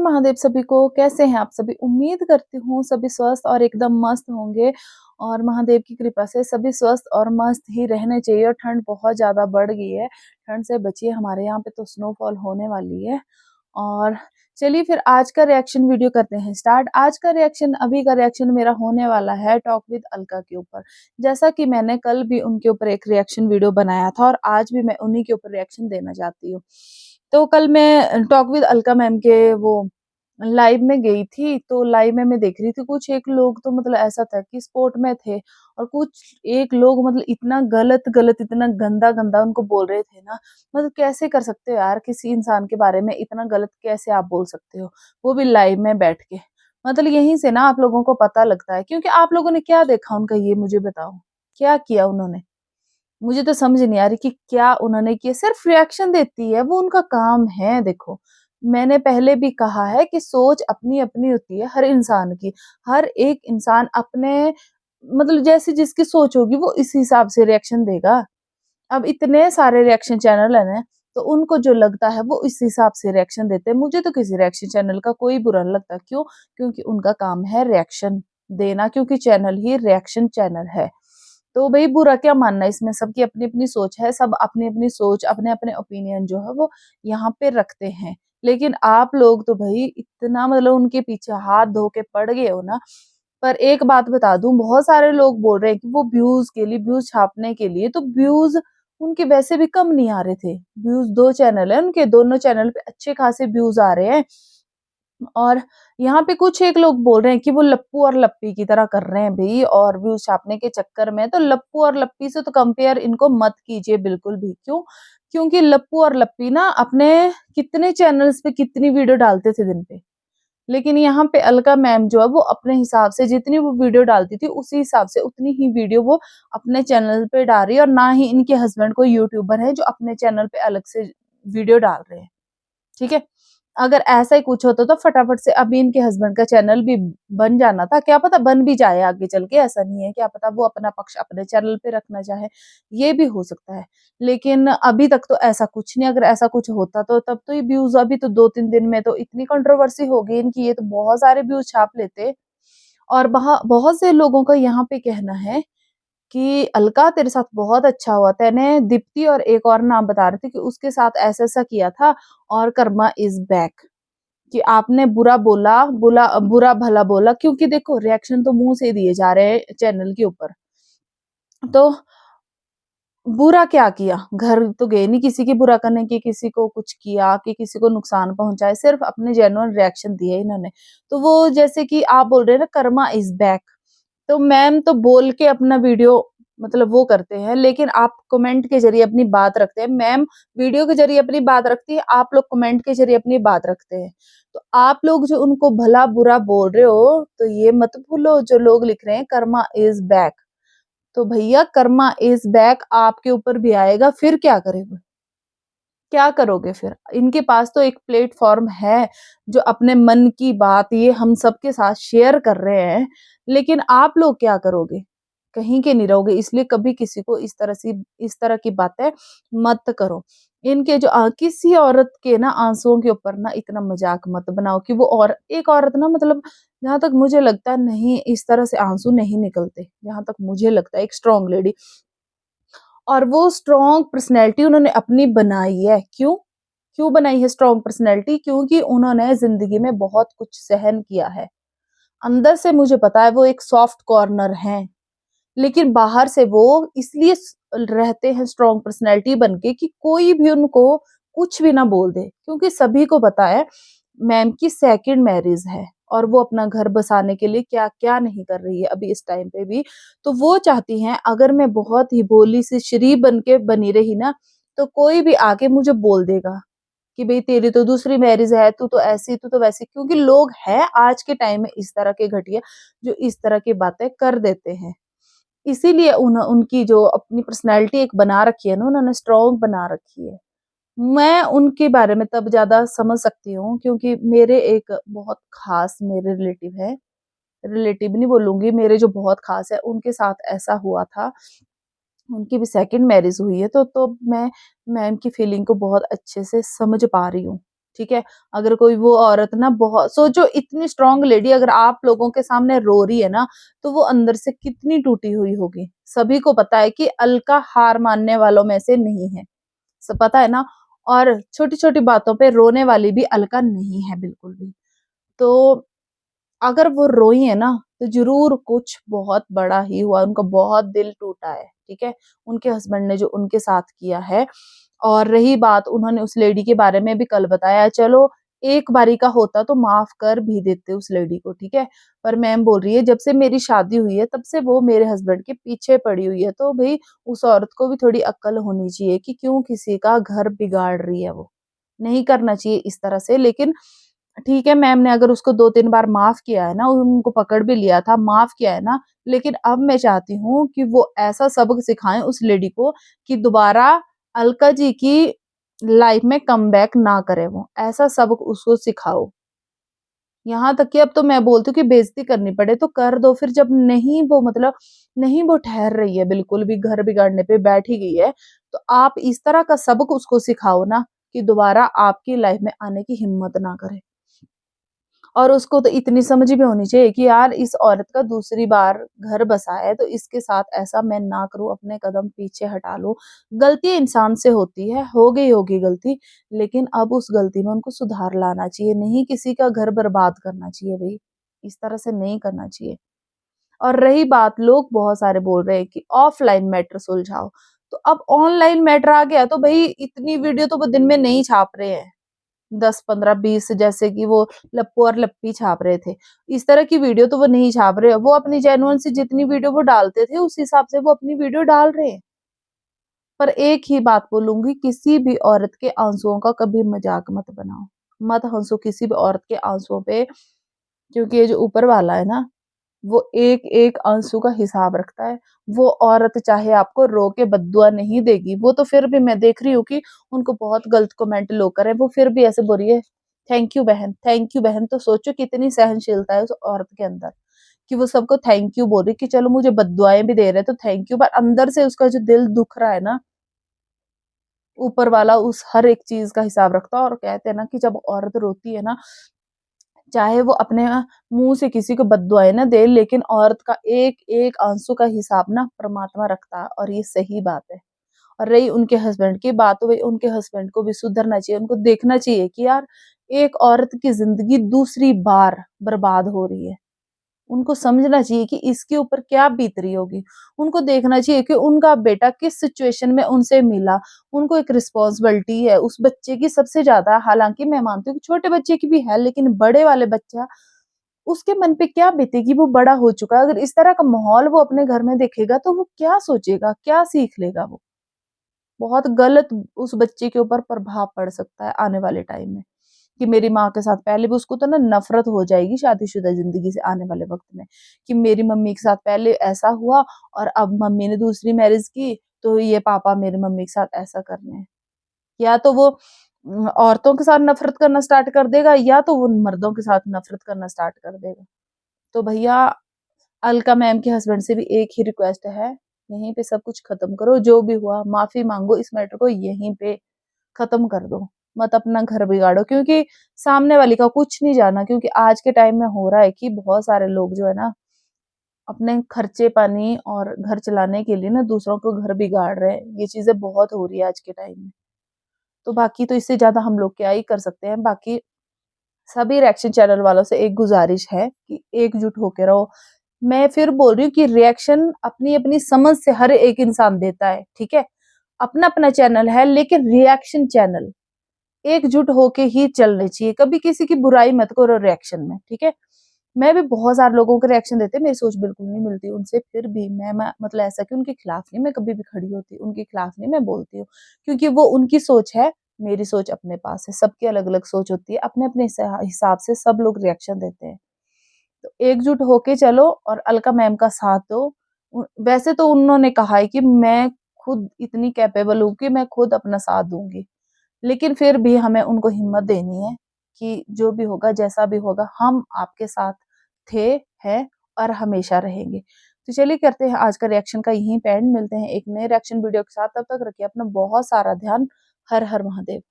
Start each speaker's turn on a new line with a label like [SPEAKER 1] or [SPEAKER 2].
[SPEAKER 1] महादेव सभी को। कैसे हैं आप सभी? उम्मीद करती हूँ सभी स्वस्थ और एकदम मस्त होंगे और महादेव की कृपा से सभी स्वस्थ और मस्त ही रहने चाहिए। और ठंड बहुत ज़्यादा बढ़ गई है, ठंड से बचिए। हमारे यहाँ पे तो स्नोफॉल होने वाली है। और चलिए फिर आज का रिएक्शन वीडियो करते हैं स्टार्ट। आज का रिएक्शन, अभी का रिएक्शन मेरा होने वाला है टॉक विद अलका के ऊपर। जैसा कि मैंने कल भी उनके ऊपर एक रिएक्शन वीडियो बनाया था और आज भी मैं उन्हीं के ऊपर रिएक्शन देना चाहती हूँ। तो कल मैं टॉक विद अलका मैम के वो लाइव में गई थी, तो लाइव में मैं देख रही थी कुछ एक लोग तो मतलब ऐसा था कि स्पोर्ट में थे और कुछ एक लोग मतलब इतना गलत इतना गंदा उनको बोल रहे थे ना। मतलब कैसे कर सकते हो यार, किसी इंसान के बारे में इतना गलत कैसे आप बोल सकते हो, वो भी लाइव में बैठ के। मतलब यहीं से ना आप लोगों को पता लगता है, क्योंकि आप लोगों ने क्या देखा उनका, ये मुझे बताओ। क्या किया उन्होंने? मुझे तो समझ नहीं आ रही कि क्या उन्होंने किया। सिर्फ रिएक्शन देती है, वो उनका काम है। देखो, मैंने पहले भी कहा है कि सोच अपनी-अपनी होती है हर इंसान की। हर एक इंसान अपने मतलब जैसी जिसकी सोच होगी वो इस हिसाब से रिएक्शन देगा। अब इतने सारे रिएक्शन चैनल है ना, तो उनको जो लगता है वो इस हिसाब से रिएक्शन देते हैं। मुझे तो किसी रिएक्शन चैनल का कोई बुरा नहीं लगता। क्यों? क्योंकि उनका काम है रिएक्शन देना, क्योंकि चैनल ही रिएक्शन चैनल है। तो भई बुरा क्या मानना इसमें, सबकी अपनी-अपनी सोच है, सब अपनी-अपनी सोच, अपने-अपने ओपिनियन जो है वो यहाँ पे रखते हैं। लेकिन आप लोग तो भई इतना मतलब उनके पीछे हाथ धो के पड़ गए हो ना। पर एक बात बता दूँ, बहुत सारे लोग बोल रहे हैं कि वो व्यूज़ के लिए, व्यूज़ छापने के लिए, तो व्यूज़ उनके वैसे भी कम नहीं आ रहे थे। व्यूज़ 2 चैनल हैं उनके, दोनों चैनल पे अच्छे खासे व्यूज़ आ रहे हैं। और यहाँ पे कुछ एक लोग बोल रहे हैं कि वो लप्पू और लप्पी की तरह कर रहे हैं भई, और व्यूज़ छापने के चक्कर में। तो लप्पू और लप्पी से तो कंपेयर इनको मत कीजिए बिल्कुल भी। क्यों? क्योंकि लप्पू और लप्पी ना अपने कितने चैनल्स पे कितनी वीडियो डालते थे दिन पे। लेकिन यहाँ पे अलका मैम जो है वो अपने हिसाब से जितनी वो वीडियो डालती थी उसी हिसाब से उतनी ही वीडियो वो अपने चैनल पे डाल रही है। और ना ही इनके हस्बैंड कोई यूट्यूबर है जो अपने चैनल पे अलग से वीडियो डाल रहे हैं। ठीक है? अगर ऐसा ही कुछ होता तो फटाफट से अभी इनके हस्बैंड का चैनल भी बन जाना था। क्या पता बन भी जाए आगे चल के, ऐसा नहीं है, क्या पता वो अपना पक्ष अपने चैनल पे रखना चाहे, ये भी हो सकता है। लेकिन अभी तक तो ऐसा कुछ नहीं। अगर ऐसा कुछ होता तो तब तो ये व्यूज़ अभी तो 2-3 दिन में तो इतनी कंट्रोवर्सी हो गई इनकी, ये तो बहुत सारे व्यूज़ छाप लेते। और वहाँ बहुत से लोगों का यहाँ पे कहना है कि अलका तेरे साथ बहुत अच्छा हुआ। तूने दीप्ति और एक और नाम बता रहे थे कि उसके साथ ऐसा-ऐसा किया था और कर्मा इज़ बैक। कि आपने बुरा बोला, बुरा भला बोला, क्योंकि देखो रिएक्शन तो मुँह से दिए जा रहे हैं चैनल के ऊपर। तो बुरा क्या किया? घर तो गए नहीं किसी की बुरा करने कि किसी को कुछ किया, कि किसी को नुकसान पहुँचाए, सिर्फ़ अपने जेन्युइन रिएक्शन दिए इन्होंने। तो वो जैसे कि आप बोल रहे हैं ना, कर्मा इज़ बैक। तो मैम तो बोल के अपना वीडियो मतलब वो करते हैं, लेकिन आप कमेंट के ज़रिए अपनी बात रखते हैं। मैम वीडियो के ज़रिए अपनी बात रखती है, आप लोग कमेंट के ज़रिए अपनी बात रखते हैं। तो आप लोग जो उनको भला-बुरा बोल रहे हो, तो ये मत भूलो जो लोग लिख रहे हैं कर्मा इज़ बैक। तो भैया कर्मा इज़ बैक आपके ऊपर भी आएगा, फिर क्या करेंगे? क्या करोगे फिर? इनके पास तो एक प्लेटफ़ॉर्म है, जो अपने मन की बात ये हम सबके साथ शेयर कर रहे हैं, लेकिन आप लोग क्या करोगे? कहीं के नहीं रहोगे, इसलिए कभी किसी को इस तरह की बातें मत करो। इनके जो किसी औरत के ना आँसुओं के ऊपर ना इतना मज़ाक मत बनाओ कि वो और एक औरत ना मतलब जहाँ तक मुझे लगता है नहीं, इस तरह से आँसू नहीं निकलते, जहाँ तक मुझे लगता है एक स्ट्रॉन्ग लेडी। और वो स्ट्रॉन्ग पर्सनैलिटी उन्होंने अपनी बनाई है। क्यों? क्यों बनाई है स्ट्रॉन्ग पर्सनैलिटी? क्योंकि उन्होंने ज़िंदगी में बहुत कुछ सहन किया है। अंदर से मुझे पता है वो एक सॉफ्ट कॉर्नर हैं, लेकिन बाहर से वो इसलिए रहते हैं स्ट्रॉन्ग पर्सनैलिटी बन के कि कोई भी उनको कुछ भी ना बोल दे। क्योंकि सभी को पता है मैम की सेकंड मैरिज है और वो अपना घर बसाने के लिए क्या-क्या नहीं कर रही है अभी इस टाइम पे भी। तो वो चाहती हैं अगर मैं बहुत ही भोली सी श्री बन के बनी रही ना, तो कोई भी आके मुझे बोल देगा कि भई तेरी तो दूसरी मैरिज है, तू तो ऐसी, तू तो वैसी। क्योंकि लोग हैं आज के टाइम में इस तरह के घटिया, जो इस तरह की बातें कर देते हैं। इसीलिए उनकी जो अपनी पर्सनैलिटी एक बना रखी है ना, उन्होंने स्ट्रॉन्ग बना रखी है। मैं उनके बारे में तब ज़्यादा समझ सकती हूँ क्योंकि मेरे एक बहुत ख़ास मेरे रिलेटिव हैं, रिलेटिव नहीं बोलूँगी, मेरे जो बहुत ख़ास है उनके साथ ऐसा हुआ था। उनकी भी सेकंड मैरिज हुई है, तो मैं मैम की फीलिंग को बहुत अच्छे से समझ पा रही हूँ। ठीक है? अगर कोई वो औरत ना बहुत सोचो इतनी स्ट्रॉन्ग लेडी अगर आप लोगों के सामने रो रही है ना, तो वो अंदर से कितनी टूटी हुई होगी। सभी को पता है कि अलका हार मानने वालों में से नहीं है। सब पता है ना? और छोटी-छोटी बातों पे रोने वाली भी अलका नहीं है बिल्कुल भी। तो अगर वो रोई है ना, तो ज़रूर कुछ बहुत बड़ा ही हुआ, उनका बहुत दिल टूटा है, ठीक है? उनके हस्बैंड ने जो उनके साथ किया है और रही बात उन्होंने उस लेडी के बारे में भी कल बताया, चलो एक बारी का होता तो माफ़ कर भी देते उस लेडी को, ठीक है? पर मैम बोल रही है जब से मेरी शादी हुई है तब से वो मेरे हस्बैंड के पीछे पड़ी हुई है, तो भई उस औरत को भी थोड़ी अक्ल होनी चाहिए कि क्यों किसी का घर बिगाड़ रही है वो। नहीं करना चाहिए इस तरह से लेकिन ठीक है मैम ने अगर उसको 2-3 बार माफ़ किया है ना, उनको पकड़ भी लिया था, माफ़ किया है ना, लेकिन अब मैं चाहती हूँ कि वो ऐसा सबक सिखाएँ उस लेडी को कि दोबारा अलका जी की लाइफ़ में कमबैक ना करे वो, ऐसा सबक उसको सिखाओ। यहाँ तक कि अब तो मैं बोलती हूँ कि बेइज़्ज़ती करनी पड़े तो कर दो, फिर जब नहीं वो मतलब नहीं वो ठहर रही है बिल्कुल भी घर बिगाड़ने पे बैठ ही गई है, तो आप इस तरह का सबक उसको सिखाओ ना कि दोबारा आपकी लाइफ़ में आने की हिम्मत ना करे। और उसको तो इतनी समझ भी होनी चाहिए कि यार इस औरत का दूसरी बार घर बसा है तो इसके साथ ऐसा मैं ना करूँ, अपने कदम पीछे हटा लूँ। गलती इंसान से होती है, हो गई होगी गलती, लेकिन अब उस गलती में उनको सुधार लाना चाहिए, नहीं किसी का घर बर्बाद करना चाहिए भई, इस तरह से नहीं करना चाहिए। और रही बात लोग बहुत सारे बोल रहे हैं कि ऑफलाइन मैटर सुलझाओ, तो अब ऑनलाइन मैटर आ गया तो भई इतनी वीडियो तो वो दिन में नहीं छाप रहे हैं। 10, 15, 20 जैसे कि वो लप्पू और लप्पी छाप रहे थे। इस तरह की वीडियो तो वो नहीं छाप रहे। वो अपनी जेन्युइन सी जितनी वीडियो वो डालते थे, उस हिसाब से वो अपनी वीडियो डाल रहे हैं। पर एक ही बात बोलूँगी, किसी भी औरत के आंसुओं का कभी मज़ाक मत बनाओ। मत हँसो किसी भी औरत के आंसुओं पे, क्योंकि ये जो ऊपर वाला है ना, वो एक-एक आंसू का हिसाब रखता है। वो औरत चाहे आपको रो के बददुआ नहीं देगी, वो तो फिर भी मैं देख रही हूँ कि उनको बहुत गलत कमेंट लोग कर रहे हैं, वो फिर भी ऐसे बोल रही है, थैंक यू बहन। तो सोचो कितनी सहनशीलता है उस औरत के अंदर, कि वो सबको थैंक यू बोल रही है कि चलो मुझे बददुआएँ भी दे रहे हैं तो थैंक यू, पर अंदर से उसका जो दिल दुख रहा है ना, ऊपर वाला उस हर एक चीज़ का हिसाब रखता है और कहते हैं ना कि जब औरत रोती है ना, चाहे वो अपने मुँह से किसी को बददुआएँ ना दे, लेकिन औरत का एक-एक आंसू का हिसाब ना परमात्मा रखता है और ये सही बात है। और रही उनके हस्बैंड की बात, तो भई उनके हस्बैंड को भी सुधरना चाहिए, उनको देखना चाहिए कि यार एक औरत की ज़िंदगी दूसरी बार बर्बाद हो रही है। उनको समझना चाहिए कि इसके ऊपर क्या बीत रही होगी। उनको देखना चाहिए कि उनका बेटा किस सिचुएशन में उनसे मिला। उनको एक रिस्पॉन्सिबिलिटी है उस बच्चे की सबसे ज़्यादा, हालाँकि मैं मानती हूँ कि छोटे बच्चे की भी है, लेकिन बड़े वाले बच्चा उसके मन पे क्या बीतेगी, वो बड़ा हो चुका है। अगर इस तरह का माहौल वो अपने घर में देखेगा तो वो क्या सोचेगा, क्या सीख लेगा वो? बहुत गलत उस बच्चे के ऊपर प्रभाव पड़ सकता है आने वाले टाइम में। कि मेरी माँ के साथ पहले भी उसको तो ना नफ़रत हो जाएगी शादीशुदा ज़िंदगी से आने वाले वक़्त में, कि मेरी मम्मी के साथ पहले ऐसा हुआ और अब मम्मी ने दूसरी मैरिज की, तो ये पापा मेरी मम्मी के साथ ऐसा कर रहे हैं। या तो वो औरतों के साथ नफ़रत करना स्टार्ट कर देगा या तो वो मर्दों के साथ नफ़रत करना स्टार्ट कर देगा। तो भैया अलका मैम के हस्बैंड से भी एक ही रिक्वेस्ट है, यहीं पे सब कुछ खत्म करो, जो भी हुआ माफ़ी माँगो, इस मैटर को यहीं पे खत्म कर दो। मत अपना घर बिगाड़ो, क्योंकि सामने वाली का कुछ नहीं जाना, क्योंकि आज के टाइम में हो रहा है कि बहुत सारे लोग जो है ना, अपने खर्चे पानी और घर चलाने के लिए ना दूसरों को घर बिगाड़ रहे हैं। ये चीज़ें बहुत हो रही है आज के टाइम में। तो बाकी तो इससे ज़्यादा हम लोग क्या ही कर सकते हैं। बाकी सभी रिएक्शन चैनल वालों से एक गुज़ारिश है कि एकजुट होके रहो। मैं फिर बोल रही हूँ कि रिएक्शन अपनी-अपनी समझ से हर एक इंसान देता है, ठीक है? अपना-अपना चैनल है, लेकिन रिएक्शन चैनल एकजुट होके ही चलने चाहिए। कभी किसी की बुराई मत करो रिएक्शन में, ठीक है? मैं भी बहुत सारे लोगों के रिएक्शन देते हैं, मेरी सोच बिल्कुल नहीं मिलती उनसे, फिर भी मैं मतलब ऐसा कि उनके खिलाफ नहीं मैं कभी भी खड़ी होती, उनके खिलाफ नहीं मैं बोलती हूँ, क्योंकि वो उनकी सोच है, मेरी सोच अपने पास है, सबकी अलग-अलग सोच होती है, अपने-अपने हिसाब से सब लोग रिएक्शन देते हैं। तो एकजुट होके चलो और अलका मैम का साथ दो। वैसे तो उन्होंने कहा है कि मैं खुद इतनी कैपेबल हूँ कि मैं खुद अपना साथ दूँगी। लेकिन फिर भी हमें उनको हिम्मत देनी है कि जो भी होगा, जैसा भी होगा, हम आपके साथ थे, हैं और हमेशा रहेंगे। तो चलिए करते हैं आज का रिएक्शन का यहीं पे एंड, मिलते हैं एक नए रिएक्शन वीडियो के साथ, तब तक रखिए अपना बहुत सारा ध्यान। हर हर महादेव।